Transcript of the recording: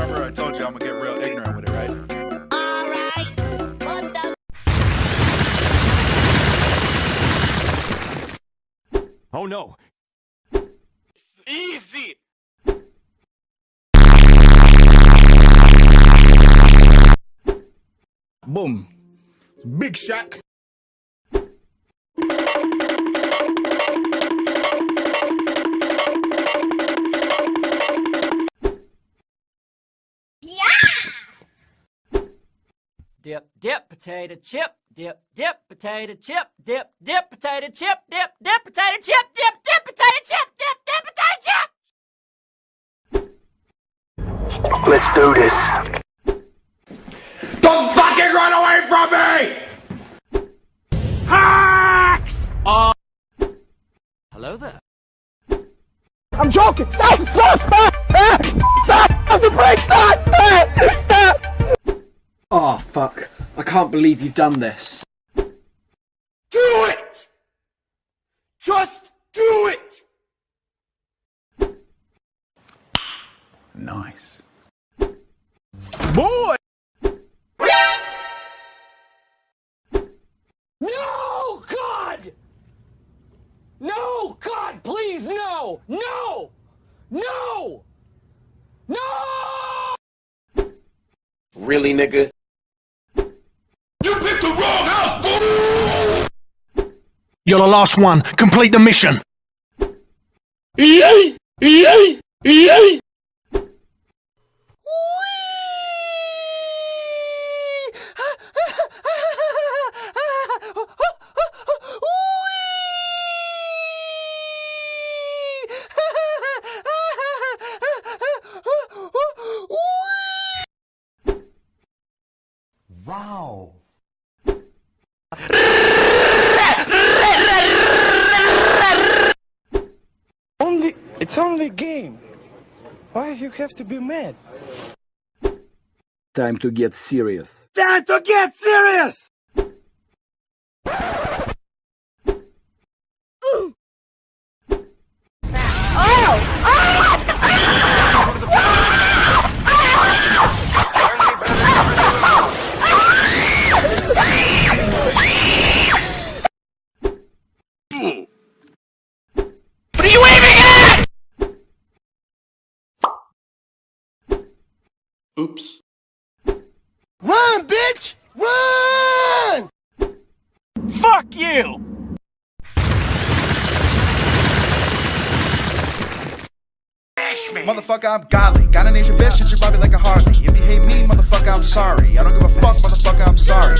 remember I told you I'm gonna get real ignorant with it, right? Alright. What the? Oh no. Easy! Boom. Big Shaq. Dip, dip, potato chip. Dip, dip, potato chip. Dip, dip, potato chip. Dip, dip, potato chip. Dip, dip, potato chip. Dip, dip, potato chip. Let's do this. Don't fucking run away from me! Hacks! Hello there. I'm joking. Stop! Stop! Stop! Stop! Stop the brake! Stop! Stop! Stop! Oh, fuck. I can't believe you've done this. Do it! Just do it! Nice. Boy! No, God! No, God, please, no! No! No! No! Really, nigga? You picked the wrong house, fool! You're the last one. Complete the mission. EA! EA! EA! Wow. It's only a game. Why you have to be mad? Time to get serious. Time to get serious! What are you aiming at? Oops. Run, bitch! Run! Fuck you! Motherfucker, I'm godly. Got an Asian bitch and she probably like a Harley. If you hate me, motherfucker, I'm sorry. I don't give a fuck, motherfucker, I'm sorry.